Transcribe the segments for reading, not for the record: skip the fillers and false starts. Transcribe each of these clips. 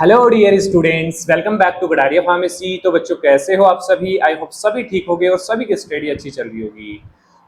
Hello dear students, welcome back to Gadariya pharmacy. तो बच्चों कैसे हो आप सभी? आई होप सभी ठीक होंगे और सभी की स्टडी अच्छी चल रही होगी।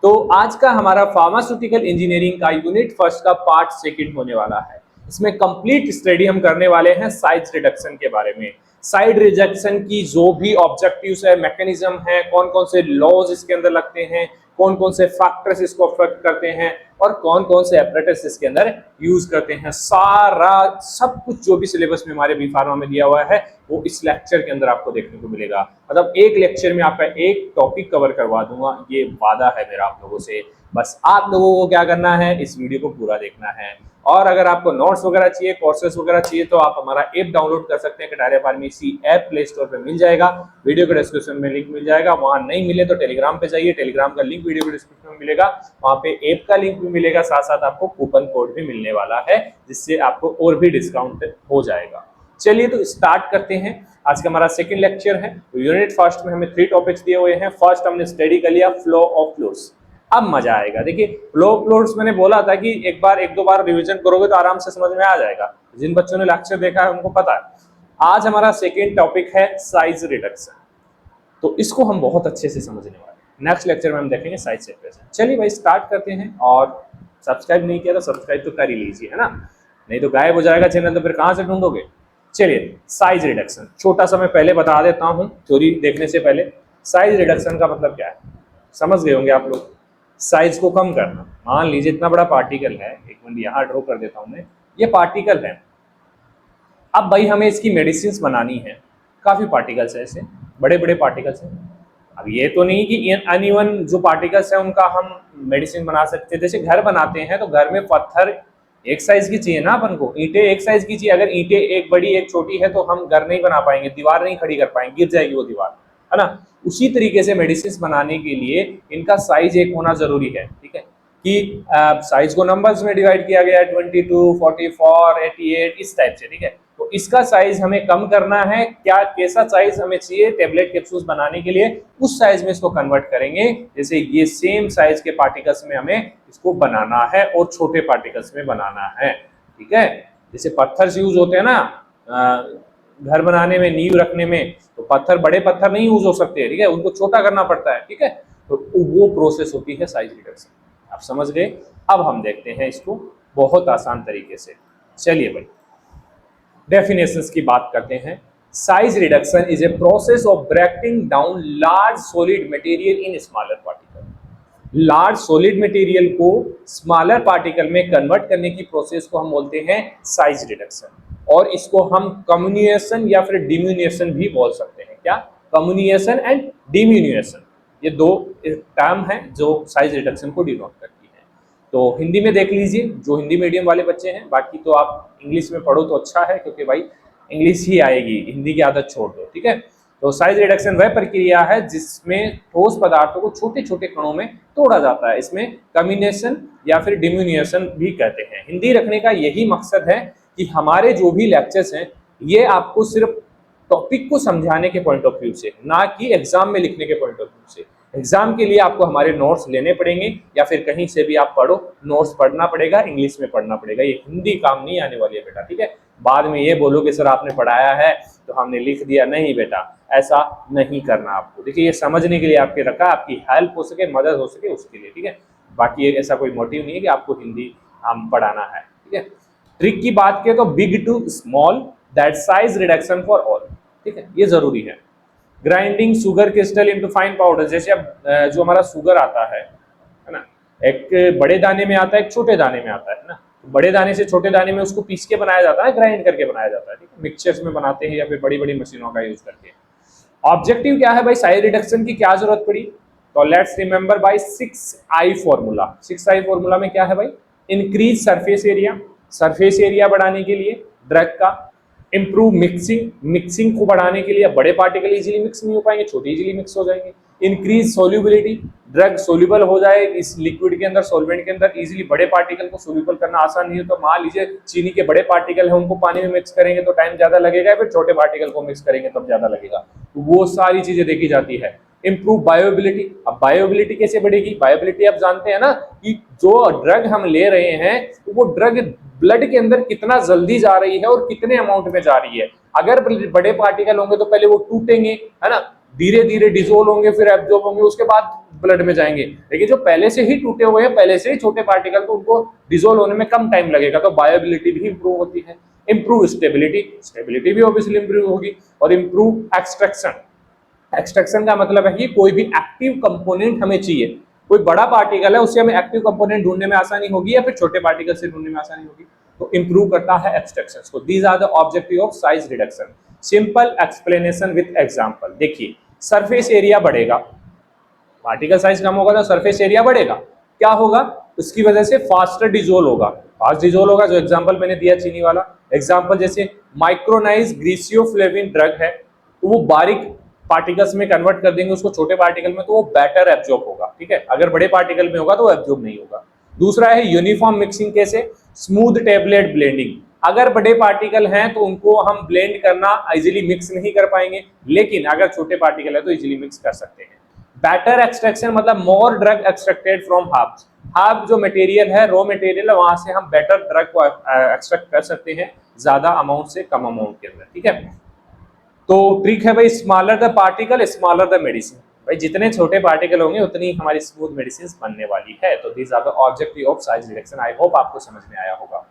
तो आज का हमारा फार्मास्यूटिकल इंजीनियरिंग का यूनिट फर्स्ट का पार्ट सेकंड होने वाला है। इसमें कंप्लीट स्टडी हम करने वाले हैं साइज रिडक्शन के बारे में। साइड रिडक्शन की जो भी ऑब्जेक्टिव्स है, मैकेनिज्म है, कौन कौन से लॉज इसके अंदर लगते हैं, कौन कौन से फैक्टर्स इसको अफेक्ट करते हैं और कौन कौन से एपरेटस इसके अंदर यूज करते हैं, सारा सब कुछ जो भी सिलेबस में हमारे बी फार्मा में दिया हुआ है वो इस लेक्चर के अंदर आपको देखने को मिलेगा। मतलब एक लेक्चर में आपका एक टॉपिक कवर करवा दूंगा, ये वादा है मेरा आप लोगों से। बस आप लोगों को क्या करना है, इस वीडियो को पूरा देखना है। और अगर आपको नोट्स वगैरह चाहिए, कोर्सेस वगैरह चाहिए तो आप हमारा ऐप डाउनलोड कर सकते हैं। गडारिया फार्मेसी ऐप प्ले स्टोर पे मिल जाएगा, वीडियो के डिस्क्रिप्शन में लिंक मिल जाएगा। वहां नहीं मिले तो टेलीग्राम पे जाइए, टेलीग्राम का लिंक वीडियो के डिस्क्रिप्शन में मिलेगा, वहां पे ऐप का लिंक भी मिलेगा, साथ साथ आपको कूपन कोड भी मिलने वाला है जिससे आपको और भी डिस्काउंट हो जाएगा। चलिए तो स्टार्ट करते हैं। आज का हमारा सेकंड लेक्चर है। तो यूनिट फर्स्ट में हमें 3 टॉपिक्स दिए हुए हैं। फर्स्ट हमने स्टडी कर लिया फ्लो ऑफ फ्लूइड्स। अब मजा आएगा। देखिए फ्लो ऑफ फ्लूइड्स मैंने बोला था कि एक बार एक दो बार रिवीजन करोगे तो आराम से समझ में आ जाएगा। जिन बच्चों ने लेक्चर देखा है उनको पता है। आज हमारा सेकंड टॉपिक है साइज रिडक्शन। तो इसको हम बहुत अच्छे से समझने वाले हैं। नेक्स्ट लेक्चर में हम देखेंगे साइज सेपरेशन। चलिए भाई स्टार्ट करते हैं। और सब्सक्राइब नहीं किया तो सब्सक्राइब तो कर ही लीजिए, है ना, नहीं तो गायब हो जाएगा चैनल, तो फिर कहां से ढूंढोगे। चलिए साइज रिडक्शन छोटा सा मैं पहले बता देता हूं थ्योरी देखने से पहले। साइज रिडक्शन का मतलब क्या है समझ गए होंगे आप लोग। साइज को कम करना। मान लीजिए इतना बड़ा पार्टिकल है, एक मिनट यहाँ ड्रॉ कर देता हूं मैं, ये पार्टिकल है। अब भाई हमें इसकी मेडिसिन बनानी है। काफी पार्टिकल्स है, ऐसे बड़े बड़े पार्टिकल्स हैं। अब ये तो नहीं कि अनइवन जो पार्टिकल्स हैं उनका हम मेडिसिन बना सकते हैं। जैसे घर बनाते हैं तो घर में पत्थर एक साइज की चाहिए ना अपन को, ईंटें एक साइज की चाहिए। अगर ईंटें एक बड़ी एक छोटी है तो हम घर नहीं बना पाएंगे, दीवार नहीं खड़ी कर पाएंगे, गिर जाएगी वो दीवार, है ना। उसी तरीके से मेडिसिन बनाने के लिए इनका साइज एक होना जरूरी है। ठीक है कि साइज को नंबर्स में डिवाइड किया गया है 22, 44, 88 इस टाइप से। ठीक है, तो इसका साइज हमें कम करना है। क्या कैसा साइज हमें चाहिए टेबलेट कैप्सूल्स बनाने के लिए, उस साइज में इसको कन्वर्ट करेंगे। जैसे ये सेम साइज के पार्टिकल्स में हमें इसको बनाना है और छोटे पार्टिकल्स में बनाना है। ठीक है, जैसे पत्थर यूज होते हैं ना घर बनाने में, नींव रखने में, तो पत्थर बड़े पत्थर नहीं यूज हो सकते। ठीक है, उनको छोटा करना पड़ता है। ठीक है, तो वो प्रोसेस होती है साइज रिडक्शन। आप समझ गए। अब हम देखते हैं इसको बहुत आसान तरीके से। चलिए भाई डेफिनेशंस की बात करते हैं। Size reduction is a process of breaking down large solid material in smaller particle. Large solid material को स्मॉलर पार्टिकल में कन्वर्ट करने की प्रोसेस को हम बोलते हैं साइज रिडक्शन। और इसको हम कम्युनिएशन या फिर डिम्यूनिएशन भी बोल सकते हैं। क्या? कम्युनिएशन एंड डिम्यूनिएशन, ये दो टर्म है जो साइज रिडक्शन को डिनोट करती है। तो हिंदी में देख लीजिए जो हिंदी मीडियम वाले बच्चे हैं, बाकी तो आप इंग्लिश में पढ़ो तो अच्छा है, क्योंकि भाई इंग्लिश ही आएगी, हिंदी की आदत छोड़ दो। ठीक है, तो साइज रिडक्शन वह प्रक्रिया है जिसमें ठोस पदार्थों को छोटे छोटे कणों में तोड़ा जाता है। इसमें कम्युनिएशन या फिर डिम्यूनिएशन भी कहते हैं। हिंदी रखने का यही मकसद है कि हमारे जो भी लेक्चर्स हैं ये आपको सिर्फ टॉपिक को समझाने के पॉइंट ऑफ व्यू से, ना कि एग्जाम में लिखने के पॉइंट ऑफ व्यू से। एग्जाम के लिए आपको हमारे नोट्स लेने पड़ेंगे या फिर कहीं से भी आप पढ़ो, नोट्स पढ़ना पड़ेगा, इंग्लिश में पढ़ना पड़ेगा। ये हिंदी काम नहीं आने वाली है बेटा। ठीक है, बाद में ये बोलो कि सर आपने पढ़ाया है तो हमने लिख दिया। नहीं बेटा, ऐसा नहीं करना आपको। देखिए ये समझने के लिए आपके रखा, आपकी हेल्प हो सके, मदद हो सके उसके लिए। ठीक है, बाकी ऐसा कोई मोटिव नहीं है कि आपको हिंदी हम पढ़ाना है। ठीक है, ट्रिक की बात करें तो big to small that size reduction for all. ठीक है, ये जरूरी है। Grinding sugar crystal into fine powder. जैसे अब जो हमारा शुगर आता है ना, एक बड़े दाने में आता है, एक छोटे दाने में आता है ना। बड़े दाने से छोटे दाने में उसको पीस के बनाया जाता है, ग्राइंड करके बनाया जाता है। ठीक है, मिक्सचर्स में बनाते हैं या फिर बड़ी बड़ी मशीनों का यूज करके। ऑब्जेक्टिव क्या है भाई साइज रिडक्शन की, क्या जरूरत पड़ी? तो let's remember by 6I formula. 6I formula में क्या है भाई? Increase surface area, surface area बढ़ाने के लिए ड्रग का। इंप्रूव मिक्सिंग, मिक्सिंग को बढ़ाने के लिए बड़े पार्टिकल इजीली मिक्स नहीं हो पाएंगे, छोटे इजीली मिक्स हो जाएंगे। इंक्रीज सोल्यूबिलिटी, ड्रग सोल्यूबल हो जाए इस लिक्विड के अंदर, सॉल्वेंट के अंदर इजीली। बड़े पार्टिकल को सोल्यूबल करना आसान नहीं है, तो मान लीजिए चीनी के बड़े पार्टिकल है उनको पानी में मिक्स करेंगे तो टाइम ज्यादा लगेगा, फिर छोटे पार्टिकल को मिक्स करेंगे तब ज्यादा लगेगा। तो वो सारी चीजें देखी जाती है। इम्प्रूव बायोबिलिटी। अब बायोबिलिटी कैसे बढ़ेगी? बायोबिलिटी आप जानते हैं ना कि जो ड्रग हम ले रहे हैं वो ड्रग ब्लड के अंदर कितना जल्दी जा रही है और कितने अमाउंट में जा रही है। अगर बड़े पार्टिकल होंगे तो पहले वो टूटेंगे, है ना, धीरे धीरे डिसोल्व होंगे, फिर एब्जॉर्ब होंगे, उसके बाद ब्लड में जाएंगे। लेकिन जो पहले से ही टूटे हुए हैं, पहले से ही छोटे पार्टिकल, तो उनको डिसोल्व होने में कम टाइम लगेगा, तो बायोबिलिटी भी इंप्रूव होती है। इंप्रूव स्टेबिलिटी, स्टेबिलिटी भी ऑब्वियसली इंप्रूव होगी। और इंप्रूव एक्सट्रैक्शन, एक्सट्रैक्शन का मतलब है कि कोई भी एक्टिव कंपोनेंट हमें चाहिए, कोई बड़ा पार्टिकल है उससे हमें एक्टिव कंपोनेंट ढूंढने में आसानी होगी या फिर छोटे पार्टिकल से ढूंढने में आसानी होगी, तो इंप्रूव करता है एक्सट्रैक्शन को। These are the objective of size reduction. Simple explanation with example. देखिए, सरफेस एरिया बढ़ेगा, पार्टिकल साइज कम होगा तो सरफेस एरिया बढ़ेगा, क्या होगा? उसकी वजह से फास्टर डिजोल्व होगा, फास्ट डिजोल्व होगा। जो एग्जांपल मैंने दिया चीनी वाला एग्जांपल, जैसे माइक्रोनाइज ग्रीसियोफ्लेविन ड्रग है, तो वो बारीक पार्टिकल्स में कन्वर्ट कर देंगे उसको छोटे पार्टिकल में, तो वो बेटर एब्जॉर्ब होगा, ठीक है। अगर बड़े पार्टिकल में होगा तो एब्जॉर्ब नहीं होगा। दूसरा है यूनिफॉर्म मिक्सिंग। कैसे? Smooth tablet blending. अगर बड़े पार्टिकल हैं तो उनको हम ब्लेंड करना इजीली मिक्स नहीं कर पाएंगे, लेकिन अगर छोटे पार्टिकल है तो इजीली मिक्स कर सकते हैं। बेटर एक्सट्रैक्शन मतलब मोर drug extracted from herbs. Herb जो मटेरियल है, रॉ मटेरियल है, वहां से हम बेटर ड्रग को एक्सट्रैक्ट कर सकते हैं, ज्यादा अमाउंट से कम अमाउंट के अंदर, ठीक है। तो ट्रिक है भाई, smaller the particle smaller the medicine. भाई जितने छोटे पार्टिकल होंगे उतनी हमारी स्मूथ मेडिसिन बनने वाली है। तो this are the objective of size reduction. I hope आपको समझ में आया होगा।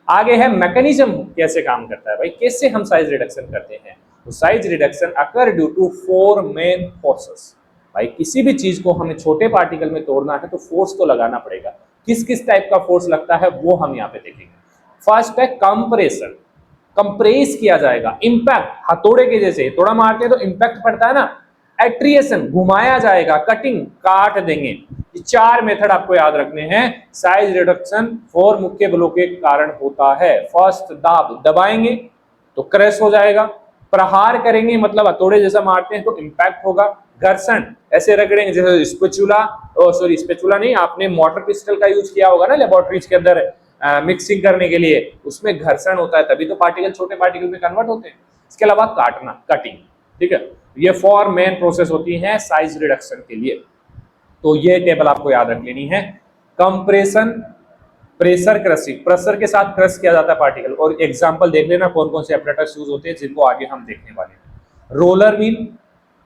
आगे है मैकेनिज्म, कैसे काम करता है भाई, कैसे हम साइज रिडक्शन करते हैं। तो size reduction occur due to 4 main forces. भाई किसी भी चीज को हमें छोटे पार्टिकल में तोड़ना है तो फोर्स तो लगाना पड़ेगा। किस किस टाइप का फोर्स लगता है वो हम यहाँ पे देखेंगे। फर्स्ट है कंप्रेशन, कंप्रेस किया जाएगा। इंपैक्ट, हथौड़े के जैसे थोड़ा मारते हैं तो इंपैक्ट पड़ता है ना। एट्रिएशन, घुमाया जाएगा। कटिंग, काट देंगे। ये 4 मेथड आपको याद रखने हैं। साइज रिडक्शन 4 मुख्य बलों के कारण होता है। फर्स्ट, दाब, दबाएंगे तो क्रैश हो जाएगा। प्रहार करेंगे मतलब हथौड़े जैसा मारते हैं तो इंपैक्ट होगा। घर्षण, ऐसे रगड़ेंगे जैसे स्पैचुला, सॉरी स्पैचुला नहीं, आपने मोटर पिस्टल का यूज किया होगा ना लेबोरेटरीज के अंदर मिक्सिंग करने के लिए, उसमें घर्षण होता है, तभी तो पार्टिकल छोटे पार्टिकल में कन्वर्ट होते हैं। इसके अलावा काटना, कटिंग, ठीक है। ये 4 मेन प्रोसेस होती हैं साइज रिडक्शन के लिए। तो ये टेबल आपको याद रख लेनी है। कंप्रेशन, प्रेशर क्रशिंग, प्रेशर के साथ क्रश किया जाता है पार्टिकल। और एग्जांपल देख लेना कौन कौन से एपरेटस यूज होते हैं जिनको आगे हम देखने वाले हैं। रोलर मिल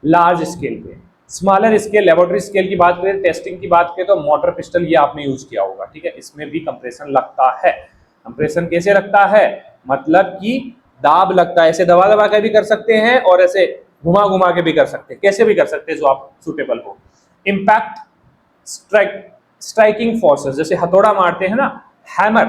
लार्ज स्केल पे, स्मॉलर स्केल लेबोरेटरी स्केल की बात करें, टेस्टिंग की बात करें तो मोटर पिस्टल ये आपने यूज किया होगा, ठीक है। इसमें भी कंप्रेशन लगता है। कंप्रेशन कैसे लगता है? मतलब कि दाब लगता है, ऐसे दबा दबा के भी कर सकते हैं और ऐसे घुमा घुमा के भी कर सकते हैं, कैसे भी कर सकते हैं जो आप सुटेबल हो। इम्पैक्ट, स्ट्राइकिंग फोर्सेस, जैसे हथौड़ा मारते हैं ना, हैमर,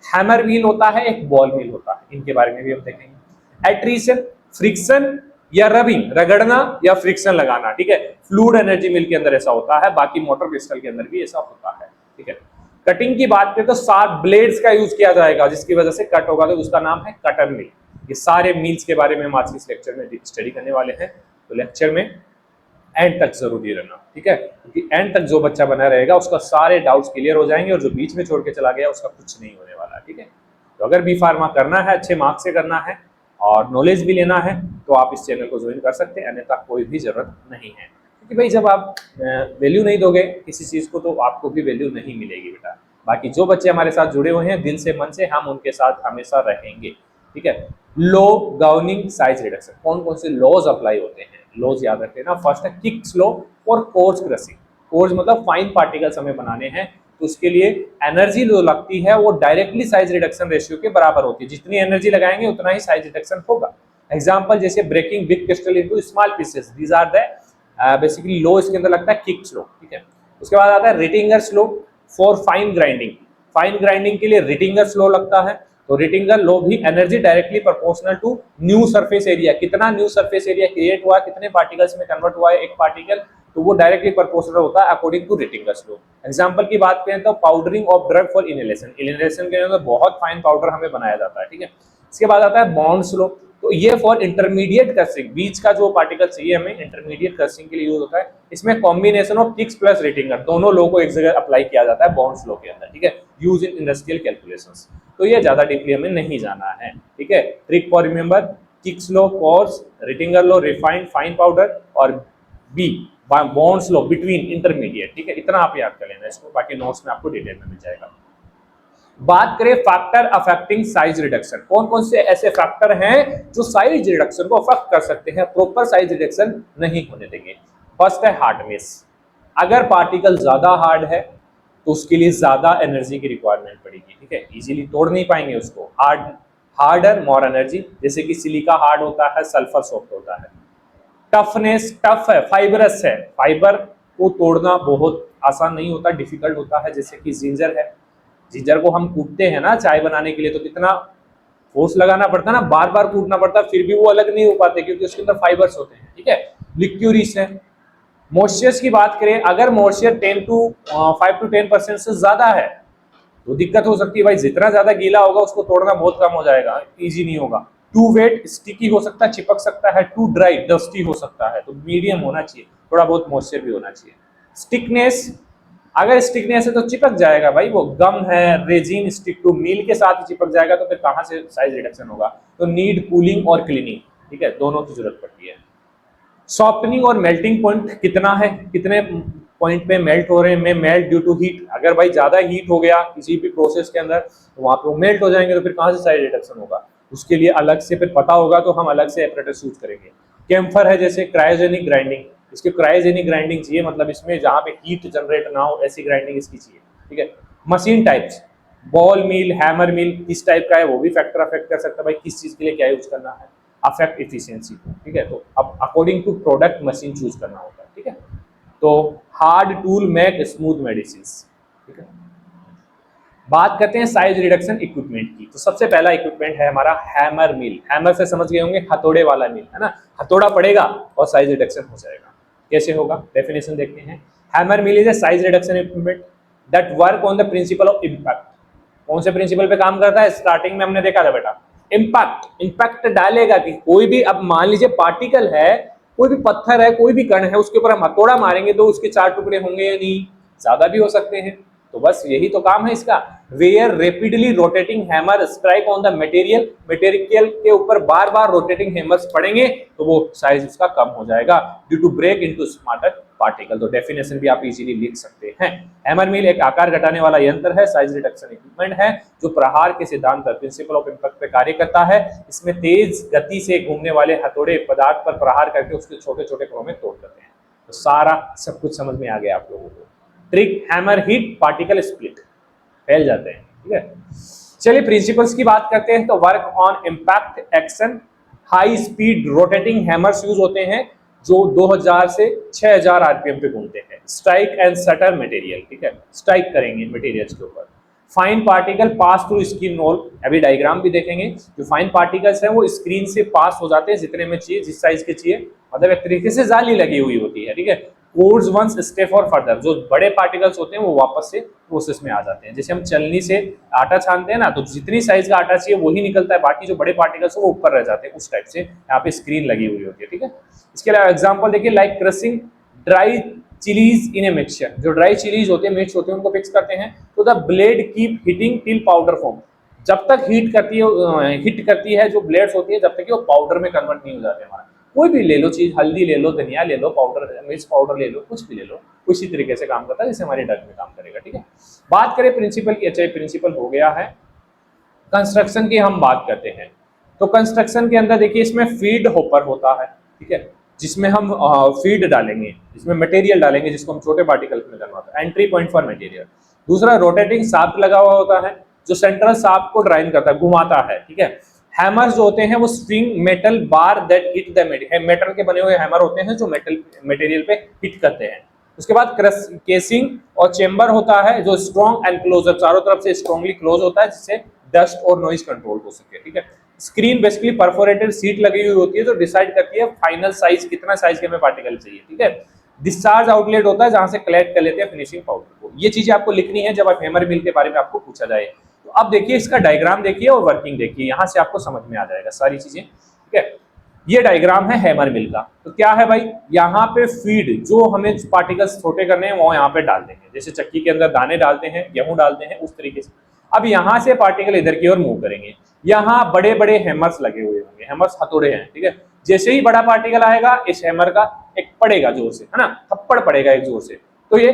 हैमर व्हील होता है, एक बॉल व्हील होता है, इनके बारे में भी हम देखेंगे। एट्रीशन, फ्रिक्शन या रबिंग, रगड़ना या फ्रिक्शन लगाना, ठीक है। फ्लूइड एनर्जी मिल के अंदर ऐसा होता है, बाकी मोटर पिस्टल के अंदर भी ऐसा होता है, ठीक है। कटिंग की बात करें तो 7 ब्लेड्स का यूज किया जाएगा जिसकी वजह से कट होगा, तो उसका नाम है कटर मिल। ये सारे मील्स के बारे में हम आज के इस लेक्चर में स्टडी करने वाले हैं, तो लेक्चर में एंड तक जरूरी रहना, ठीक है, क्योंकि एंड तक जो बच्चा बना रहेगा उसका सारे डाउट्स क्लियर हो जाएंगे और जो बीच में छोड़ के चला गया उसका कुछ नहीं होने वाला, ठीक है। तो अगर बी फार्मा करना है, अच्छे मार्क्स से करना है और नॉलेज भी लेना है तो आप इस चैनल को ज्वाइन कर सकते हैं, अन्यथा कोई भी जरूरत नहीं है। क्योंकि भाई जब आप वैल्यू नहीं दोगे किसी चीज को तो आपको भी वैल्यू नहीं मिलेगी बेटा। बाकी जो बच्चे हमारे साथ जुड़े हुए हैं दिल से मन से, हम उनके साथ हमेशा रहेंगे, ठीक है। लॉ गवर्निंग साइज रिडक्शन, कौन कौन से लॉज अप्लाई होते हैं, लॉज याद रख लेना। फर्स्ट है किक्स लॉ और कोर्स क्रशिंग। कोर्स मतलब फाइन पार्टिकल्स हमें बनाने हैं तो उसके लिए एनर्जी जो लगती है वो डायरेक्टली साइज रिडक्शन रेशियो के बराबर होती है। जितनी एनर्जी लगाएंगे उतना ही साइज रिडक्शन होगा। एग्जांपल जैसे breaking big crystal into small pieces, these are the basically law इसके अंदर लगता है किक्स लॉ, ठीक है। उसके बाद आता है Rittinger's law for fine grinding. Fine grinding के लिए रिटिंगर्स लॉ लगता है, तो रिटिंगर लॉ भी energy directly proportional to new surface area, कितना न्यू सरफेस एरिया क्रिएट हुआ, कितने पार्टिकल्स में कन्वर्ट हुआ है एक पार्टिकल, तो वो डायरेक्टली प्रोपोर्शनल होता है according to Rittinger's law. Example की बात करें तो powdering of drug for inhalation, inhalation के अंदर बहुत फाइन पाउडर हमें बनाया जाता है, ठीक है। इसके बाद आता है बॉन्ड्स लॉ, तो ये फॉर इंटरमीडिएट क्रशिंग, बीच का जो पार्टिकल चाहिए हमें इंटरमीडिएट क्रशिंग के लिए यूज होता है। इसमें कॉम्बिनेशन ऑफ किक्स प्लस रिटिंगर दोनों लॉ को एक जगह अप्लाई किया जाता है बॉन्ड्स लॉ के अंदर, ठीक है, यूज इन इंडस्ट्रियल कैलकुलेशंस। तो ये ज्यादा डीपली हमें नहीं जाना है, ठीक है। Trick for remember, Kick's law coarse, Rittinger law refined fine powder और B Bond's law between intermediate, ठीक है, इतना आप याद कर लेना इसको, बाकी नोट्स में आपको डिटेल में मिल जाएगा। बात करें फैक्टर अफेक्टिंग साइज रिडक्शन, कौन कौन से ऐसे फैक्टर हैं जो साइज रिडक्शन को अफेक्ट कर सकते हैं, प्रॉपर साइज रिडक्शन नहीं होने देंगे। फर्स्ट है हार्डनेस, अगर पार्टिकल ज्यादा हार्ड है तो उसके लिए ज्यादा एनर्जी की रिक्वायरमेंट पड़ेगी, ठीक है, इजीली तोड़ नहीं पाएंगे उसको, हार्डर मोर एनर्जी, जैसे कि सिलिका हार्ड होता है, सल्फर सॉफ्ट होता है। टफनेस, टफ है, फाइबरस है, फाइबर को तोड़ना बहुत आसान नहीं होता, डिफिकल्ट होता है, जैसे कि जिंजर है, जिंजर को हम कूटते हैं ना चाय बनाने के लिए, तो कितना फोर्स लगाना पड़ता है ना, बार बार कूटना पड़ता है, फिर भी वो अलग नहीं हो पाते क्योंकि उसके अंदर फाइबर्स होते हैं, ठीक है। लिक्यूरिस है। मॉइस्चर्स की बात करें, अगर मॉइस्चर 5 to 10% से ज्यादा है तो दिक्कत हो सकती है भाई, जितना ज्यादा गीला होगा उसको तोड़ना बहुत कम हो जाएगा, इजी नहीं होगा। टू वेट, स्टिकी हो सकता है, चिपक सकता है। टू ड्राई, डस्टी हो सकता है, तो मीडियम होना चाहिए, थोड़ा बहुत मॉइस्चर भी होना चाहिए। स्टिकनेस, अगर स्टिकनेस है तो चिपक जाएगा भाई, वो गम है, रेजिन स्टिक टू मील के साथ ही चिपक जाएगा, तो फिर कहां से साइज रिडक्शन होगा। तो नीड कूलिंग और क्लीनिंग, ठीक है, दोनों की जरूरत पड़ती है। सॉफ्टनिंग और मेल्टिंग पॉइंट कितना है, कितने पॉइंट पे मेल्ट हो रहे हैं, मेल्ट ड्यू टू हीट, अगर भाई ज्यादा हीट हो गया किसी भी प्रोसेस के अंदर तो वहां पे वो मेल्ट हो जाएंगे, तो फिर कहां से साइज रिडक्शन होगा, उसके लिए अलग से फिर पता होगा, तो हम अलग से एपरेटस यूज करेंगे। कैम्फर है, जैसे क्रायोजेनिक ग्राइंडिंग, इसकी क्रायोजेनिक ग्राइंडिंग चाहिए, मतलब इसमें जहां पे हीट जनरेट ना हो ऐसी ग्राइंडिंग इसकी चाहिए, ठीक है। मशीन टाइप्स, बॉल मिल, हैमर मिल, किस टाइप का है वो भी फैक्टर अफेक्ट कर सकता है भाई, किस चीज के लिए क्या यूज करना है, अफेक्ट इफिशियंसी को, ठीक है। तो अब according to product machine choose करना होता है, ठीक है। तो hard tool make smooth medicine, ठीक है। बात करते हैं साइज रिडक्शन इक्विपमेंट की, तो सबसे पहला इक्विपमेंट है हमारा हैमर मिल। हैमर से समझ गए होंगे, हथौड़े वाला मिल है ना, हथौड़ा पड़ेगा और साइज रिडक्शन हो जाएगा। कैसे होगा, डेफिनेशन देखते हैं। Hammer mill is A size reduction equipment that work on the principle of impact. कौन से प्रिंसिपल पे काम करता है, स्टार्टिंग में हमने देखा था बेटा, इम्पैक्ट डालेगा कि कोई भी, अब मान लीजिए पार्टिकल है, कोई भी पत्थर है, कोई भी कण है, उसके ऊपर हम हथौड़ा मारेंगे तो उसके 4 टुकड़े होंगे या नहीं, ज्यादा भी हो सकते हैं। तो बस यही तो काम है इसका। Where rapidly rotating hammer strike on the material, material के ऊपर बार बार रोटेटिंग हैमर्स पड़ेंगे तो वो साइज उसका कम हो जाएगा due to break into smarter particle. तो डेफिनेशन भी आप इजीली लिख सकते हैं। हैमर मिल एक आकार घटाने वाला यंत्र है, साइज रिडक्शन इक्विपमेंट है, जो प्रहार के सिद्धांत पर, प्रिंसिपल ऑफ इम्पैक्ट पे कार्य करता है। इसमें तेज गति से घूमने वाले हथौड़े पदार्थ पर प्रहार करके उसके छोटे छोटे कणों में तोड़ देते हैं। तो सारा सब कुछ समझ में आ गया आप लोगों को। Trick, hammer hit, particle split, फैल जाते हैं, ठीक है। चलिए प्रिंसिपल्स की बात करते हैं। तो work on impact action, high speed rotating hammers use होते हैं जो 2000 से 6000 आरपीएम पे घूमते हैं। स्ट्राइक एंड सटर मटेरियल, ठीक है, स्ट्राइक करेंगे मटेरियल्स के ऊपर। Fine particle pass through screen roll, अभी डायग्राम भी देखेंगे। जो फाइन पार्टिकल्स हैं वो स्क्रीन से पास हो जाते हैं जितने में चाहिए, जिस साइज के चाहिए, मतलब एक तरीके से जाली लगी हुई होती है, ठीक है। कोड्स वंस स्टेप और फर्दर, जो बड़े पार्टिकल्स होते हैं वो वापस से प्रोसेस में आ जाते हैं। जैसे हम चलनी से आटा छानते हैं ना, तो जितनी साइज का आटा चाहिए वही निकलता है, बाकी जो बड़े पार्टिकल्स वो ऊपर रह जाते हैं। उस टाइप से यहाँ पे स्क्रीन लगी हुई होती है, ठीक है। इसके अलावा एग्जाम्पल देखिए, like crushing dry chillies in a mixture, जो ड्राई चिलीज होते हैं, मिर्च होते हैं, उनको मिक्स करते हैं, तो the blade keep hitting till powder form, जब तक हिट करती है जो ब्लेड्स होती है, जब तक कि वो पाउडर में कन्वर्ट नहीं हो जाते हमारा। कोई भी ले लो चीज, हल्दी ले लो, धनिया ले लो, पाउडर, मिर्च पाउडर ले लो, कुछ भी ले लो, उसी तरीके से काम करता है जैसे हमारे ड्रग में काम करेगा, ठीक है। बात करें प्रिंसिपल की, अच्छा प्रिंसिपल हो गया है। कंस्ट्रक्शन की हम बात करते हैं। तो कंस्ट्रक्शन के अंदर देखिए, इसमें फीड होपर होता है, ठीक है, जिसमें हम फीड डालेंगे, जिसमें मटेरियल डालेंगे, जिसको हम छोटे पार्टिकल में करवाते हैं, एंट्री पॉइंट फॉर मटेरियल। दूसरा, रोटेटिंग शाफ्ट लगा हुआ होता है जो सेंट्रल शाफ्ट को ड्राइन करता है, घुमाता है, ठीक है। हैमर्स जो होते हैं वो string metal bar that hit the metal के बने हुए हैमर होते हैं जो मेटल मटेरियल पे हिट करते हैं। उसके बाद केसिंग और चेंबर होता है जो स्ट्रॉन्ग एंड क्लोजर, चारों तरफ से स्ट्रॉन्गली क्लोज होता है जिससे डस्ट और नॉइज कंट्रोल हो सके, ठीक है। स्क्रीन बेसिकली परफोरेटेड सीट लगी हुई होती है जो डिसाइड करती है फाइनल साइज, कितना साइज के हमें पार्टिकल चाहिए, ठीक है। डिस्चार्ज आउटलेट होता है जहां से कलेक्ट कर लेते हैं फिनिशिंग पाउडर को। ये चीजें आपको लिखनी है जब आप हैमर मिल के बारे में आपको पूछा जाए। तो अब देखिए इसका डायग्राम देखिए और वर्किंग देखिए, यहां से आपको समझ में आ जाएगा सारी चीजें, ठीक है। ये डायग्राम है हैमर मिल का। तो क्या है भाई, यहाँ पे फीड जो हमें पार्टिकल्स छोटे करने हैं वो यहाँ पे डाल देंगे, जैसे चक्की के अंदर दाने डालते हैं, गेहूं डालते हैं, उस तरीके से। अब यहाँ से पार्टिकल इधर की ओर मूव करेंगे, यहाँ बड़े बड़े हैमर्स लगे हुए होंगे, हैमर्स हथौड़े हैं, ठीक है। जैसे ही बड़ा पार्टिकल आएगा इस हैमर का एक पड़ेगा जोर से, है ना, थप्पड़ पड़ेगा एक जोर से, तो ये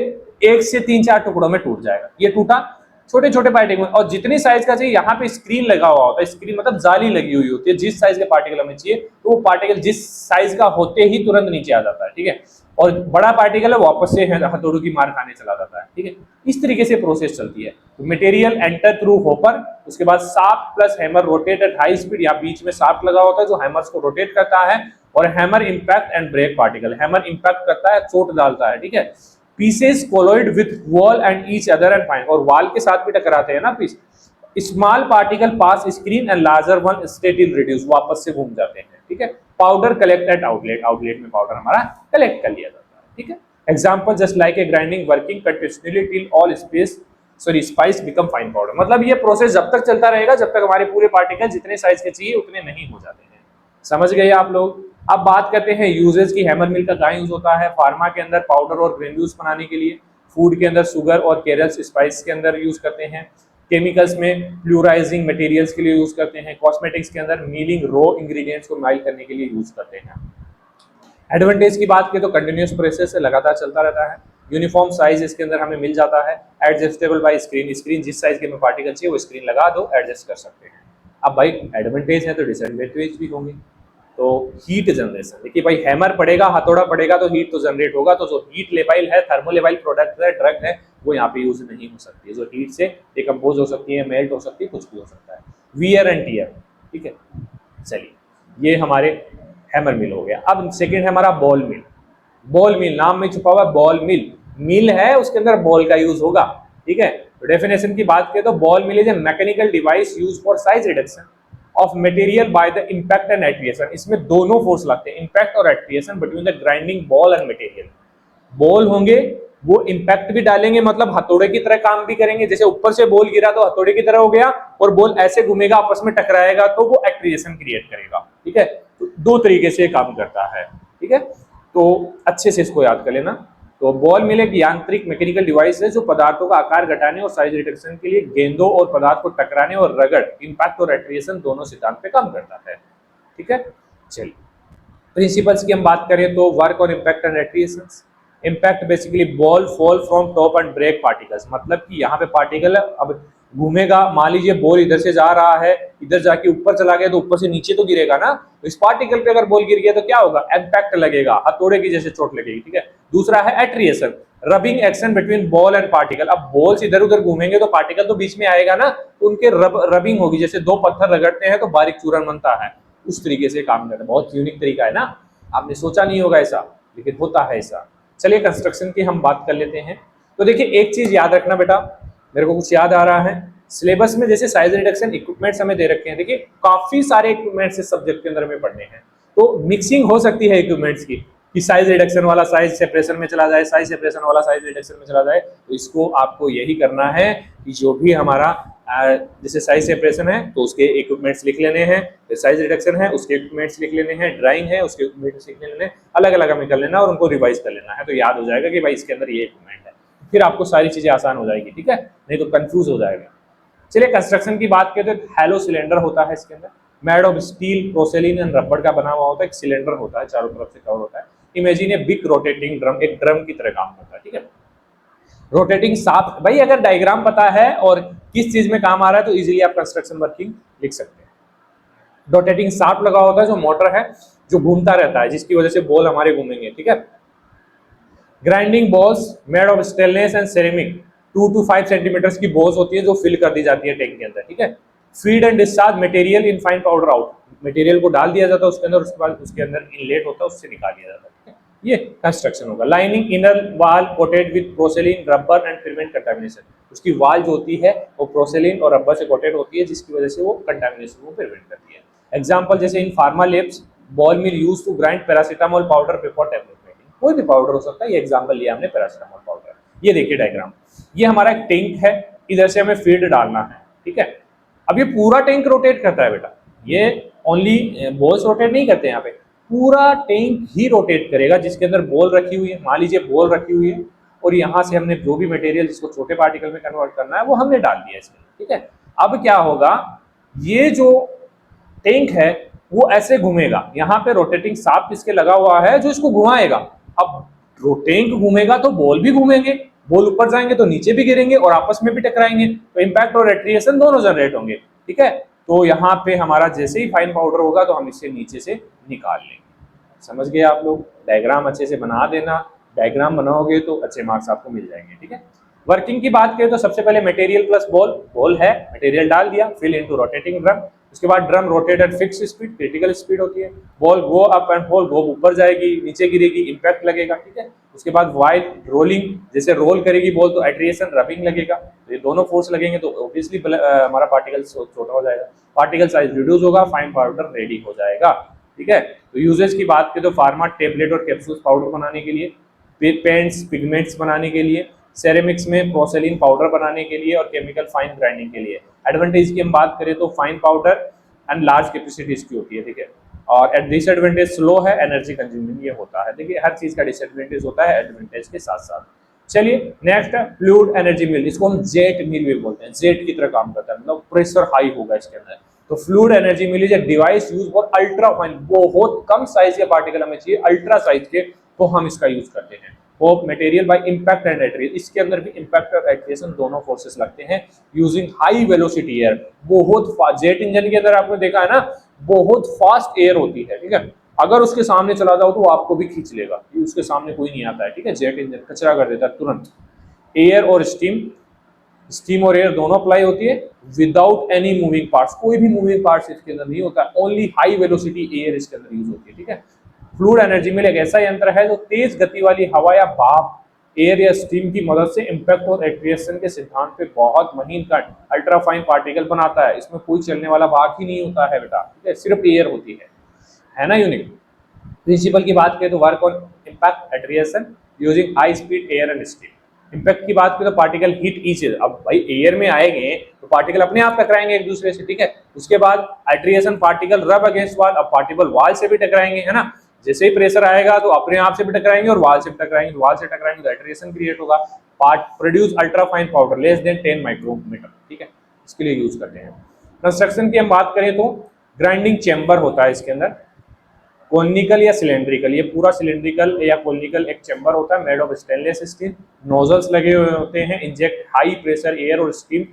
1 से 3-4 टुकड़ों में टूट जाएगा। ये टूटा छोटे छोटे पार्टिकल, और जितनी साइज का चाहिए यहाँ पे स्क्रीन लगा हुआ होता है, स्क्रीन मतलब जाली लगी हुई होती है, जिस साइज के पार्टिकल हमें चाहिए तो वो पार्टिकल जिस साइज का होते ही तुरंत नीचे आ जाता है, ठीक है, और बड़ा पार्टिकल है वापस से हथौड़ों की मार खाने चला जाता है, ठीक है। इस तरीके से प्रोसेस चलती है। तो मटेरियल एंटर थ्रू होपर, उसके बाद shaft plus hammer rotate at high speed, या बीच में शाफ्ट लगा होता है जो हैमर्स को रोटेट करता है, और hammer impact and break particle, hammer impact करता है, चोट डालता है, ठीक है। Pieces collide with wall and each other and fine, और वॉल के साथ भी टकराते हैं ना piece. Small particle pass screen and larger one state in reduce, वापस से घूम जाते हैं, ठीक है। Powder collect at outlet, outlet में पाउडर हमारा कलेक्ट कर लिया जाता है, ठीक है। Example just like a grinding working continuously till all spice become fine powder, मतलब ये प्रोसेस जब तक चलता रहेगा जब तक हमारे पूरे पार्टिकल जितने साइज के चाहिए उतने नहीं हो जाते हैं। समझ गए आप लोग। अब बात करते हैं यूजेस की। हैमर मिल का कहाँ यूज होता है? फार्मा के अंदर पाउडर और ग्रेन्यूल्स बनाने के लिए, फूड के अंदर शुगर और केरल्स स्पाइस के अंदर यूज करते हैं, केमिकल्स में फ्लूराइजिंग मटेरियल्स के लिए यूज करते हैं, कॉस्मेटिक्स के अंदर मीलिंग रो इंग्रेडिएंट्स को माइल करने के लिए यूज करते हैं। एडवांटेज की बात करें तो कंटिन्यूअस प्रोसेस से लगातार चलता रहता है, यूनिफॉर्म साइज इसके अंदर हमें मिल जाता है, एडजस्टेबल बाय स्क्रीन, स्क्रीन जिस साइज के में पार्टिकल चाहिए वो स्क्रीन लगा दो, एडजस्ट कर सकते हैं। अब भाई एडवांटेज है तो डिसएडवांटेज भी होंगे। तो हीट जनरेशन, देखिए भाई हैमर पड़ेगा, हथौड़ा पड़ेगा तो हीट तो जनरेट होगा, तो जो हीट लेवाइल है, थर्मोलेवाइल प्रोडक्ट है, ड्रग है, वो यहाँ पे यूज नहीं हो सकती है, जो हीट से डिकम्पोज हो सकती है, मेल्ट हो सकती है, कुछ भी हो सकता है। वियर एंड टियर, ठीक है। चलिए ये हमारे हैमर मिल हो गया। अब सेकेंड है हमारा बॉल मिल। बॉल मिल नाम में छुपा हुआ बॉल मिल, मिल है उसके अंदर बॉल का यूज होगा, ठीक है। तो डेफिनेशन की बात करें तो ball mill is a mechanical device use for size reduction of material by the impact and attrition. इसमें दोनों फोर्स लगते हैं, इंपैक्ट और attrition between the grinding ball and material. Ball होंगे वो इंपैक्ट भी डालेंगे, मतलब हथौड़े की तरह काम भी करेंगे, जैसे ऊपर से बॉल गिरा तो हथौड़े की तरह हो गया, और बॉल ऐसे घूमेगा आपस में टकराएगा तो वो एट्रिएशन क्रिएट करेगा, ठीक है। तो दो तरीके से काम करता है, ठीक है। तो अच्छे से इसको याद कर लेना। तो बॉल मिल एक यांत्रिक मैकेनिकल डिवाइस है जो पदार्थों का आकार घटाने और साइज रिडक्शन के लिए गेंदों और पदार्थ को टकराने और रगड़, इंपैक्ट और एट्रिएशन दोनों सिद्धांत पे काम करता है, ठीक है। चलिए प्रिंसिपल्स की हम बात करें तो वर्क और impact and attrition. Impact basically ball fall from top and break particles, मतलब कि यहाँ पे पार्टिकल अब घूमेगा, मान लीजिए बॉल इधर से जा रहा है, इधर जाके ऊपर चला गया तो ऊपर से नीचे तो गिरेगा ना, तो इस पार्टिकल पे अगर बॉल गिर गया तो क्या होगा? इम्पैक्ट लगेगा, हथौड़े की जैसे चोट लगेगी, ठीक है। दूसरा है attrition, rubbing action between ball and particle. अब बॉल्स इधर उधर घूमेंगे तो पार्टिकल तो बीच में आएगा ना, तो उनके रबिंग होगी, जैसे दो पत्थर रगड़ते हैं तो बारीक चूरन बनता है, उस तरीके से काम करता है। बहुत यूनिक तरीका है ना, आपने सोचा नहीं होगा ऐसा, लेकिन होता है ऐसा। चलिए कंस्ट्रक्शन की हम बात कर लेते हैं। तो देखिए एक चीज याद रखना बेटा, मेरे को कुछ याद आ रहा है सिलेबस में, जैसे साइज रिडक्शन इक्विपमेंट्स हमें दे रखे हैं, देखिए काफी सारे इक्विपमेंट्स इस सब्जेक्ट के अंदर में पढ़ने हैं, तो मिक्सिंग हो सकती है इक्विपमेंट्स की, कि साइज रिडक्शन वाला साइज सेपरेशन में चला जाए, साइज सेपरेशन वाला साइज रिडक्शन में चला जाए। तो इसको आपको यही करना है कि जो भी हमारा जैसे साइज सेपरेशन है तो उसके इक्विपमेंट्स लिख लेने हैं, फिर साइज रिडक्शन है उसके इक्विपमेंट्स लिख लेने हैं, ड्राइंग है उसके इक्विपमेंट्स लिख लेने हैं, अलग अलग हमें कर लेना और उनको रिवाइज कर लेना है, तो याद हो जाएगा कि भाई इसके अंदर ये इक्विपमेंट है, फिर आपको सारी चीजें आसान हो जाएगी, ठीक है, नहीं तो कंफ्यूज हो जाएगा। चलिए कंस्ट्रक्शन की बात करें तो हैलो सिलेंडर होता है इसके अंदर, मेड ऑफ स्टील, पोर्सेलिन एंड रबड़ का बना हुआ होता है, एक सिलेंडर होता है, चारों तरफ से कवर होता है। Imagine a big rotating drum, एक ड्रम की तरह काम करता है, ठीक है। रोटेटिंग शाफ्ट, भाई अगर डायग्राम पता है और किस चीज में काम आ रहा है तो इजीली आप कंस्ट्रक्शन वर्किंग लिख सकते हैं। रोटेटिंग शाफ्ट लगा होता है जो मोटर है जो घूमता रहता है, जिसकी वजह से बॉल हमारे घूमेंगे, ठीक है। Grinding balls made of stainless and ceramic, 2 to 5 centimetre की बॉल्स होती है जो फिल कर दी जाती है टैंक के अंदर, ठीक है। Feed and discharge material in fine powder out, material को डाल दिया जाता है उसके अंदर, उसके बाद उसके अंदर इनलेट होता है, उससे निकाल दिया जाता है, ठीक है। ये कंस्ट्रक्शन होगा। Lining inner wall coated with porcelain, rubber and prevent contamination, उसकी वाल जो होती है वो प्रोसेलिन और रबर से कोटेड होती है, जिसकी वजह से वो कंटामिनेशन को प्रिवेंट करती है। एग्जांपल जैसे in pharma labs ball mill use to grind paracetamol powder before tablet making, कोई भी पाउडर हो सकता है, ये एग्जांपल लिया हमने पैरासीटामोल पाउडर। ये देखिए डायग्राम, ये हमारा एक टैंक है, इधर से हमें फीड डालना है, ठीक है। अब ये पूरा टैंक रोटेट करता है बेटा, ये ओनली बॉल्स रोटेट नहीं करते, यहाँ पे पूरा टैंक ही रोटेट करेगा, जिसके अंदर बॉल रखी हुई है, मान लीजिए बॉल रखी हुई है और यहाँ से हमने जो भी मटेरियल जिसको छोटे पार्टिकल में कन्वर्ट करना है वो हमने डाल दिया इसमें, ठीक है। अब क्या होगा, ये जो टैंक है वो ऐसे घूमेगा। यहाँ पे रोटेटिंग शाफ्ट इसके लगा हुआ है जो इसको घुमाएगा। अब रोटेटिंग घूमेगा तो बॉल भी घूमेंगे, बॉल ऊपर जाएंगे तो नीचे भी गिरेंगे और आपस में भी टकराएंगे, तो इम्पैक्ट और रेडिएशन दोनों जनरेट होंगे। ठीक है, तो यहाँ पे हमारा जैसे ही फाइन पाउडर होगा तो हम इसे नीचे से निकाल लेंगे। समझ गए आप लोग? डायग्राम अच्छे से बना देना, डायग्राम बनाओगे तो अच्छे मार्क्स आपको मिल जाएंगे। ठीक है, वर्किंग की बात करें तो सबसे पहले मटेरियल प्लस बॉल, बॉल है, मटेरियल डाल दिया, फिल इनटू रोटेटिंग ड्रम। उसके बाद drum rotate at fix speed, critical speed होती है। Ball go up and whole, go ऊपर जाएगी, नीचे गिरेगी, इंपैक्ट लगेगा। ठीक है, उसके बाद वाइल रोलिंग, जैसे रोल करेगी बॉल तो एट्रिएशन रबिंग लगेगा, तो ये दोनों फोर्स लगेंगे तो ऑब्वियसली हमारा पार्टिकल छोटा हो जाएगा, पार्टिकल साइज रिड्यूस होगा, फाइन पाउडर रेडी हो जाएगा। ठीक है, तो यूजेज की बात करें तो फार्मा टेबलेट और कैप्सूल्स पाउडर बनाने के लिए, पेंट्स पिगमेंट्स बनाने के लिए, सेरेमिक्स में पोर्सेलिन पाउडर बनाने के लिए और केमिकल फाइन ग्राइंडिंग के लिए। एडवांटेज की हम बात करें तो fine powder and large capacity इसकी होती है। ठीक है, और डिसएडवांटेज स्लो है, एनर्जी कंज्यूमिंग ये होता है। देखिए हर चीज का डिसएडवांटेज होता है एडवांटेज के साथ साथ। चलिए नेक्स्ट है फ्लूइड एनर्जी मिल, इसको हम जेट मिल भी बोलते हैं, जेट की तरह काम करता है, मतलब प्रेशर हाई होगा इसके अंदर। तो fluid energy mill is a device use for ultra fine, बहुत कम साइज के पार्टिकल हमें चाहिए, अल्ट्रा साइज के, तो हम इसका यूज करते हैं। Of material by impact and attrition, इसके अंदर भी इंपैक्ट और एट्रिएशन दोनों फोर्सेस लगते हैं। यूजिंग हाई वेलोसिटी एयर, बहुत जेट इंजन के अंदर आपने देखा है ना, बहुत फास्ट एयर होती है। ठीक है, अगर उसके सामने चला जाओ तो वो आपको भी खींच लेगा, उसके सामने कोई नहीं आता है। ठीक है, जेट इंजन कचरा कर देता है तुरंत। एयर और स्टीम, स्टीम और एयर दोनों अप्लाई होती है विदाउट एनी मूविंग पार्ट्स, कोई भी मूविंग पार्ट्स इसके अंदर नहीं होता, ओनली हाई वेलोसिटी एयर इसके अंदर यूज होती है। ठीक है, फ्लूइड एनर्जी में एक ऐसा यंत्र है जो तेज गति वाली हवा या भाप, एयर या स्टीम की मदद से इंपैक्ट और एक्ट्रिएशन के सिद्धांत पे बहुत महीन कण अल्ट्राफाइन पार्टिकल बनाता है। इसमें कोई चलने वाला भाग ही नहीं होता है बेटा, ठीक है, सिर्फ एयर होती है ना यूनिक। प्रिंसिपल की बात करें तो work on impact attrition using high speed air and steam. Impact की बात करें तो पार्टिकल हिट ईच, अब भाई एयर में आएंगे तो पार्टिकल अपने आप टकराएंगे एक दूसरे से। ठीक है, उसके बाद एट्रिएशन, पार्टिकल रब अगेंस्ट वॉल, अब पार्टिकल वॉल से भी टकराएंगे, है ना, जैसे ही प्रेशर आएगा तो अपने आप से भी टकराएंगे और वॉल से भी टकराएंगे, वॉल से टकराएंगे तो एट्रिएशन क्रिएट होगा। Part produce ultra fine powder less than 10 micrometer. ठीक है, इसके लिए यूज करते हैं। कंस्ट्रक्शन की हम बात करें तो ग्राइंडिंग चेंबर होता है इसके अंदर, कोनिकल या सिलेंड्रिकल, ये पूरा सिलेंड्रिकल या कोनिकल एक चेंबर होता है made of stainless steel, nozzles लगे हुए होते हैं, इंजेक्ट हाई प्रेशर एयर और स्टीम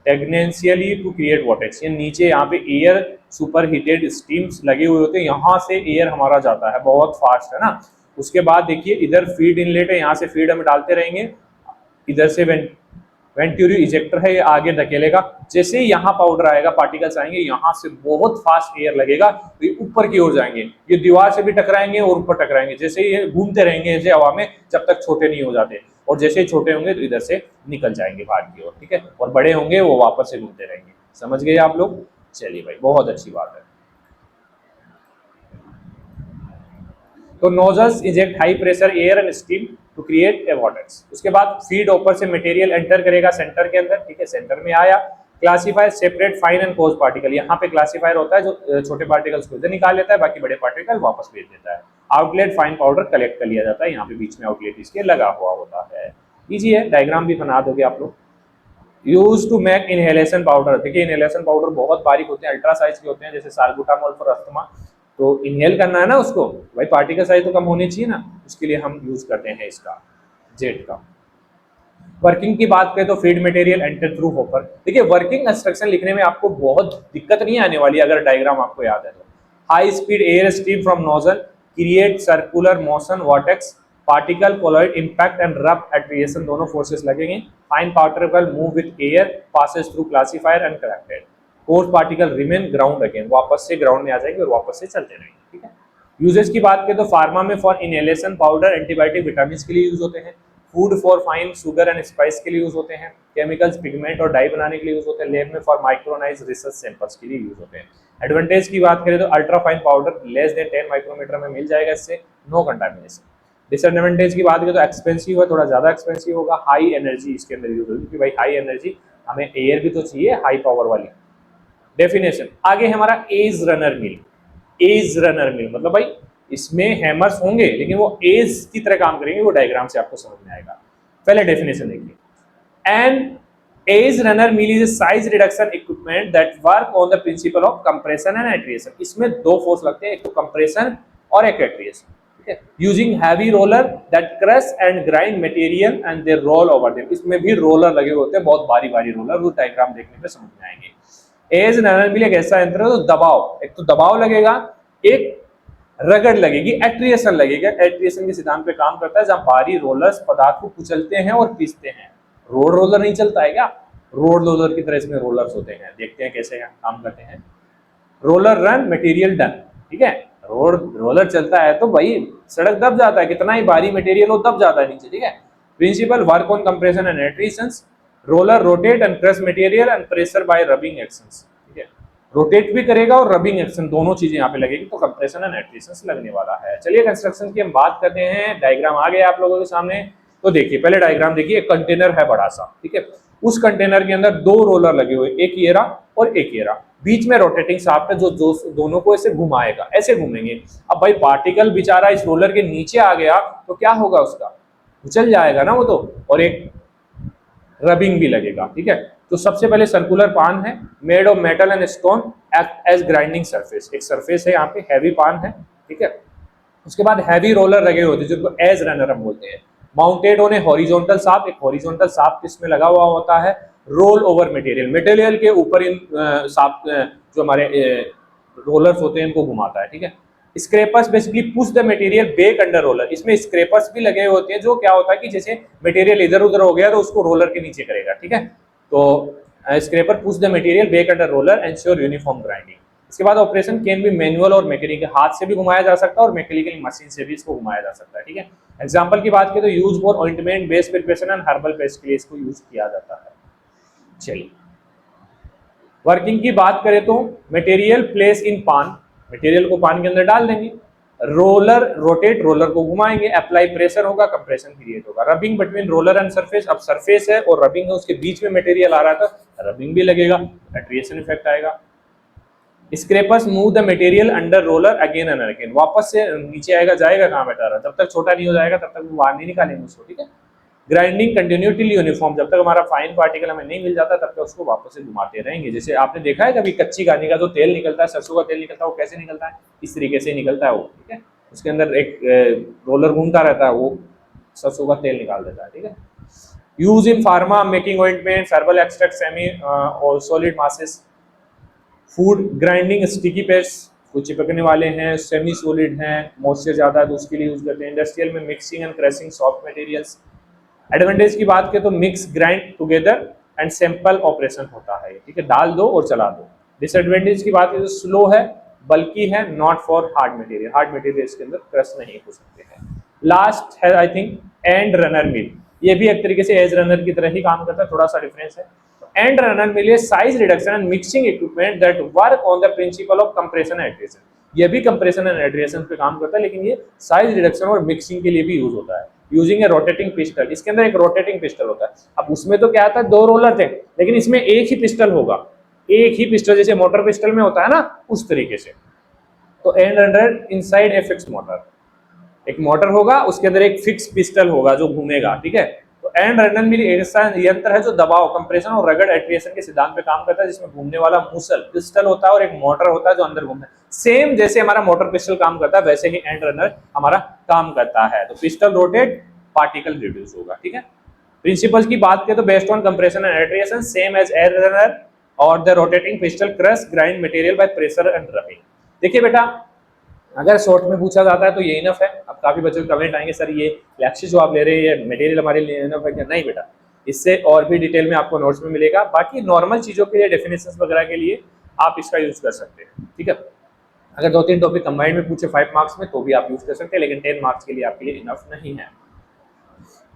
टेक्नेंशियली टू क्रिएट वॉटेक्स, ये नीचे यहाँ पे एयर सुपर हीटेड स्टीम्स लगे हुए होते हैं, यहाँ से एयर हमारा जाता है बहुत फास्ट, है ना। उसके बाद देखिए इधर फीड इनलेट है, यहाँ से फीड हम डालते रहेंगे, इधर से वेंट्यूरी इजेक्टर है, ये आगे धकेलेगा, जैसे ही यहाँ पाउडर आएगा पार्टिकल्स आएंगे, यहाँ से बहुत फास्ट एयर लगेगा तो ये ऊपर की ओर जाएंगे, ये दीवार से भी टकराएंगे और ऊपर टकराएंगे, जैसे ही ये घूमते रहेंगे ऐसे हवा में जब तक छोटे नहीं हो जाते, और जैसे ही छोटे होंगे तो इधर से निकल जाएंगे बाहर की ओर। ठीक है, और बड़े होंगे वो वापस से घूमते रहेंगे। समझ गए आप लोग? चलिए भाई, बहुत अच्छी बात है। तो nozzles inject high pressure air and steam to create a vortex. उसके बाद फीड ऊपर से मटेरियल एंटर करेगा सेंटर के अंदर। ठीक है, सेंटर में आया, classifier separate fine and coarse particle, यहाँ पे क्लासिफायर होता है जो छोटे पार्टिकल्स को इधर निकाल लेता है, बाकी बड़े पार्टिकल वापस भेज देता है। आउटलेट फाइन पाउडर कलेक्ट कर लिया जाता है, यहाँ पे बीच में आउटलेट इसके लगा हुआ होता है। इजी है, डायग्राम भी बना दोगे आप लोग। Use to make inhalation powder, देखिए इनहेलेशन पाउडर बहुत बारीक होते हैं, अल्ट्रा साइज के होते हैं, जैसे साल्बुटामॉल फॉर अस्थमा, तो इनहेल करना है ना उसको, भाई पार्टिकल साइज तो कम होनी चाहिए ना, उसके लिए हम यूज करते हैं इसका, जेट का। वर्किंग की बात करें तो feed material enter through hopper, देखिए वर्किंग इंस्ट्रक्शन लिखने में आपको बहुत दिक्कत नहीं आने वाली अगर डायग्राम आपको याद है तो। High speed air stream from nozzle create circular motion vortex, particle collide impact and rub attrition दोनों फोर्सेस लगेंगे। Fine particle move with air passes through classifier and corrected, coarse particle remain ground again, वापस से ground में आ जाएंगे और वापस से चलते रहेंगे। ठीक है, यूजेज की बात करें तो फार्मा में for inhalation powder antibiotic vitamin के लिए यूज होते हैं, food for fine sugar and spice के लिए यूज होते हैं, केमिकल्स पिगमेंट और डाई बनाने के लिए यूज होते हैं, लैब में फॉर माइक्रोनाइज रिसर्च सैंपल्स के लिए यूज होते हैं। एडवांटेज की बात करें तो ultra fine powder less than 10 micrometer में मिल जाएगा, इससे नो कंटामिनेशन। डिसएडवांटेज की बात करें तो एक्सपेंसिव है, थोड़ा ज्यादा एक्सपेंसिव होगा, हाई एनर्जी इसके अंदर यूज होगी, क्योंकि भाई हाई एनर्जी हमें एयर भी तो चाहिए हाई पावर वाली। डेफिनेशन आगे हमारा एज रनर मिल, एज रनर मिल मतलब भाई इसमें हैमर्स होंगे लेकिन वो एज की तरह काम करेंगे, वो डायग्राम से आपको समझ में आएगा। पहले डेफिनेशन देखिए, an edge runner mill is size reduction equipment that work on the principle of compression and attrition. इसमें दो फोर्स लगते हैं, एक तो कंप्रेशन और एक एट्रिएशन, ठीक है। Using heavy roller that crush and grind material and they roll over them. इसमें भी रोलर लगे होते हैं, बहुत भारी भारी रोलर, वो डायग्राम देखने पे समझ में आएंगे। एज रनर मिल एक ऐसा यंत्र है तो दबाव, एक तो दबाव लगेगा, एक रगड़ लगेगी, एट्रिएशन लगेगा। एट्रिएशन के सिद्धांत पे काम करता है, जहां भारी रोलर्स पदार्थ को कुचलते हैं और पीसते हैं। रोड रोलर नहीं चलता है क्या? रोड रोलर की तरह इसमें रोलर्स होते हैं, देखते हैं कैसे काम करते हैं। रोलर रन मटेरियल डन, ठीक है। रोड रोलर चलता है तो भाई सड़क दब जाता है, कितना ही भारी मटेरियल हो दब जाता है नीचे, ठीक है। Principle work on compression and attritions, roller rotate and crush material and pressure by rubbing actions, ठीक है। रोटेट भी करेगा और रबिंग एक्शन, दोनों चीजें यहाँ पे लगेगी, तो कंप्रेशन एंड एट्रिएशंस लगने वाला है। चलिए कंस्ट्रक्शन की हम बात करते हैं। डायग्राम आ गया आप लोगों के सामने, तो देखिए पहले डायग्राम देखिए। एक कंटेनर है बड़ा सा, ठीक है। उस कंटेनर के अंदर दो रोलर लगे हुए, एक ये रहा और एक ये रहा। बीच में रोटेटिंग शाफ्ट है जो दोनों को ऐसे घुमाएगा, ऐसे घूमेंगे। अब भाई पार्टिकल बेचारा इस रोलर के नीचे आ गया तो क्या होगा, उसका उछल जाएगा ना वो तो, और एक रबिंग भी लगेगा, ठीक है। तो सबसे पहले सर्कुलर पान है, made of metal and stone, act as grinding surface. एक सरफेस है यहाँ पे, हैवी पान है, ठीक है। उसके बाद हैवी रोलर लगे होते हैं जिनको एज रनर हम बोलते हैं। Mounted on A horizontal shaft, एक हॉरिजॉन्टल शाफ्ट इसमें लगा हुआ होता है। रोल ओवर मटेरियल, मटेरियल के ऊपर इन शाफ्ट जो हमारे रोलर्स होते हैं इनको घुमाता है, ठीक है। Scrapers basically push the material back under roller. इसमें स्क्रैपर्स भी लगे होते हैं, जो क्या होता है कि जैसे मटेरियल इधर उधर हो गया तो उसको रोलर के नीचे करेगा, ठीक है। तो scraper push the material back under roller, ensure uniform grinding. इसके बाद ऑपरेशन कैन बी मैनुअल और मैकेनिकल, हाथ से भी घुमाया जा सकता है और मैकेनिकल मशीन से भी इसको घुमाया जा सकता है, ठीक है। एग्जांपल की बात करें तो use for ointment, base preparation and herbal paste के लिए इसको यूज किया जाता है। चलिए वर्किंग की बात करें तो मटेरियल प्लेस इन पान, मटेरियल को पान के अंदर डाल देंगे। रोलर रोटेट, रोलर को घुमाएंगे। अप्लाई प्रेशर होगा, कंप्रेशन क्रिएट होगा। Rubbing between roller and surface, अब सरफेस है और रबिंग है, उसके बीच में मटेरियल आ रहा था, रबिंग भी लगेगा, एट्रिएशन इफेक्ट आएगा। Scrapers move the material under roller again and again, वापस से नीचे आएगा, जाएगा कहाँ बेटा, जब तक छोटा नहीं हो जाएगा तब तक बाहर नहीं निकालेंगे उसको, ठीक है। ग्राइंडिंग कंटिन्यूटी यूनिफॉर्म, जब तक हमारा फाइन पार्टिकल हमें नहीं मिल जाता तब तक उसको वापस से घुमाते रहेंगे। जैसे आपने देखा है कभी कच्ची घानी का जो तेल निकलता है, सरसों का तेल निकलता है, वो कैसे निकलता है, इस तरीके से निकलता है वो, ठीक है। उसके अंदर एक रोलर घूमता रहता है, वो सरसों का तेल निकाल देता है, ठीक है। Use in pharma making ointment, herbal extract, semi और solid masses. Food grinding, sticky paste, कुछ चिपकने वाले हैं, सेमी सॉलिड हैं, मॉइस्चर ज्यादा है तो उसके लिए यूज करते हैं। इंडस्ट्रियल में mixing and crushing soft materials. Advantage की बात करें तो mix, grind together and sample operation होता है, ठीक है, डाल दो और चला दो। डिसएडवांटेज की बात करें तो स्लो है, बल्कि है, not for hard material, hard material इसके अंदर क्रश नहीं हो सकते हैं। लास्ट है आई थिंक एंड रनर मिल, ये भी एक तरीके से एज रनर की तरह ही काम करता है, थोड़ा सा डिफरेंस है। And runner mill size reduction and mixing equipment that work on the principle of compression and attrition. ये भी कंप्रेशन एंड एट्रिएशन पे काम करता है, लेकिन ये साइज रिडक्शन और मिक्सिंग के लिए भी यूज होता है। यूजिंग ए रोटेटिंग पिस्टल, इसके अंदर एक रोटेटिंग पिस्टल होता है। अब उसमें तो क्या आता है, दो रोलर थे, लेकिन इसमें एक ही पिस्टल होगा, एक ही पिस्टल, जैसे मोटर पिस्टल में होता है ना, उस तरीके से। तो and runner inside a fix motor, एक मोटर होगा, उसके अंदर एक फिक्स पिस्टल होगा जो घूमेगा, ठीक है। तो एंड रनर मिल ऐसा यंत्र है जो दबाव, कंप्रेशन और रगड़ एट्रिएशन के सिद्धांत पे काम करता है, जिसमें घूमने वाला मूसल पिस्टल होता है और एक मोटर होता है जो अंदर घूमता है। सेम जैसे हमारा मोटर पिस्टल काम करता है वैसे ही एंड रनर हमारा काम करता है। तो पिस्टल रोटेट, पार्टिकल रिड्यूस होगा, ठीक है। प्रिंसिपल्स की बात करें तो based on compression and attrition, same as एयर रनर और the rotating pestle, crush grind material by pressure and rubbing. देखिए बेटा, अगर शॉर्ट में पूछा जाता है तो ये इनफ है। अब काफी बच्चों के कमेंट आएंगे, सर ये लेक्चर जो आप ले रहे हैं ये मटेरियल हमारे लिए इनफ है क्या? नहीं बेटा, इससे और भी डिटेल में आपको नोट्स में मिलेगा। बाकी नॉर्मल चीजों के लिए, डेफिनेशंस वगैरह के लिए आप इसका यूज कर सकते हैं, ठीक है। अगर 2-3 टॉपिक कंबाइंड में पूछे 5 मार्क्स में तो भी आप यूज कर सकते हैं, लेकिन 10 मार्क्स के लिए आपके लिए इनफ नहीं है।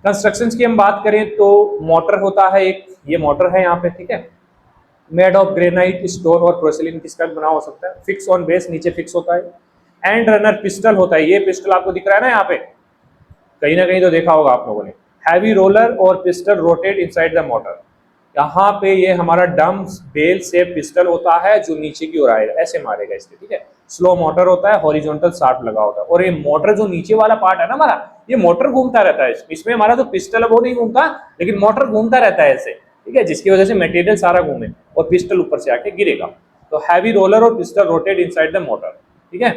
कंस्ट्रक्शन की हम बात करें तो मोटर होता है एक, ये मोटर है यहाँ पे, ठीक है। मेड ऑफ ग्रेनाइट, स्टोन और पोर्सिलिन किसका बना हो सकता है। फिक्स ऑन बेस, नीचे फिक्स होता है। एंड रनर पिस्टल होता है, ये पिस्टल आपको दिख रहा है ना यहाँ पे, कहीं ना कहीं तो देखा होगा आप लोगों ने। हैवी रोलर और pistol rotate inside the motor, यहाँ पे ये हमारा डम बेल से पिस्टल होता है जो नीचे की ओर आएगा, ऐसे मारेगा इसके, ठीक है। स्लो मोटर होता है, हॉरिजॉन्टल शाफ्ट लगा होता है, और ये मोटर जो नीचे वाला पार्ट है ना हमारा, ये मोटर घूमता रहता है। इसमें हमारा जो पिस्टल है वो नहीं घूमता, लेकिन मोटर घूमता रहता है ऐसे, ठीक है, जिसकी वजह से मटेरियल सारा घूमे और पिस्टल ऊपर से आके गिरेगा। तो हैवी रोलर और pistol rotate inside the motor, ठीक है।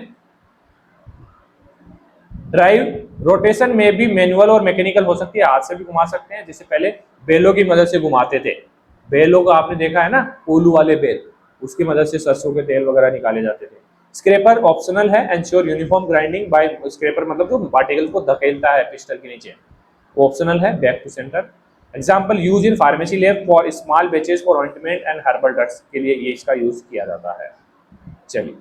ड्राइव रोटेशन में भी मैनुअल और मैकेनिकल हो सकती है, हाथ से भी घुमा सकते हैं, जिससे पहले बैलों की मदद से घुमाते थे। बैलों को आपने देखा है ना, कोलू वाले बैल, उसकी मदद से सरसों के तेल वगैरह निकाले जाते थे। स्क्रैपर ऑप्शनल है, ensure uniform grinding by scraper, मतलब जो पार्टिकल्स को धकेलता है पिस्टल के नीचे, वो ऑप्शनल है, back to centre. Example use in pharmacy lab for small batches for ointment and herbal drugs के लिए ये इसका यूज किया जाता है। चलिए,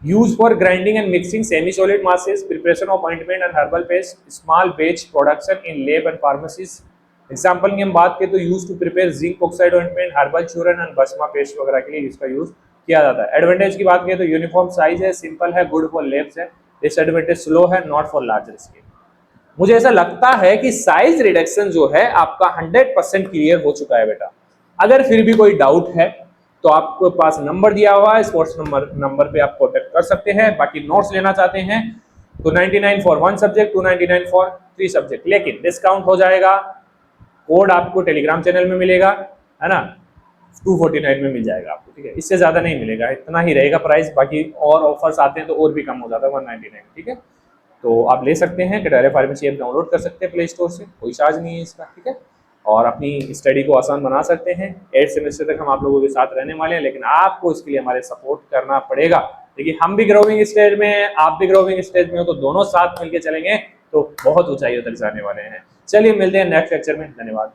use for grinding and mixing semi solid masses, preparation of ointment and herbal paste, small batch production in lab and pharmacies. Example की हम बात करें तो use to prepare zinc oxide ointment, herbal churan and bhasma paste वगैरह के लिए इसका use किया जाता है। एडवांटेज की बात करें तो यूनिफॉर्म साइज है, सिंपल है, गुड फॉर लैब्स है। डिसएडवांटेज स्लो है, नॉट फॉर लार्जर स्केल। मुझे ऐसा लगता है कि साइज रिडक्शन जो है आपका 100% क्लियर हो चुका है बेटा। अगर फिर भी कोई डाउट है तो आपके पास नंबर दिया हुआ है, स्पोर्ट्स नंबर पे आप कॉन्टेक्ट कर सकते हैं। बाकी नोट्स लेना चाहते हैं तो 99 फॉर 1 सब्जेक्ट, 299 फॉर 3 सब्जेक्ट, लेकिन डिस्काउंट हो जाएगा। कोड आपको टेलीग्राम चैनल में मिलेगा, है ना, 249 में मिल जाएगा आपको, ठीक है। इससे ज्यादा नहीं मिलेगा, इतना ही रहेगा प्राइस। बाकी और ऑफर्स आते हैं तो और भी कम हो जाता है, 199, ठीक है। तो आप ले सकते हैं, कटारिया फार्मेसी ऐप डाउनलोड कर सकते हैं प्ले स्टोर से, कोई चार्ज नहीं है इसका, ठीक है। और अपनी स्टडी को आसान बना सकते हैं। 8 सेमेस्टर तक हम आप लोगों के साथ रहने वाले हैं, लेकिन आपको इसके लिए हमारे सपोर्ट करना पड़ेगा। देखिए, हम भी ग्रोइंग स्टेज में हैं, आप भी ग्रोइंग स्टेज में हो, तो दोनों साथ मिलकर चलेंगे तो बहुत ऊंचाइयों तक जाने वाले हैं। चलिए मिलते हैं नेक्स्ट लेक्चर में, धन्यवाद।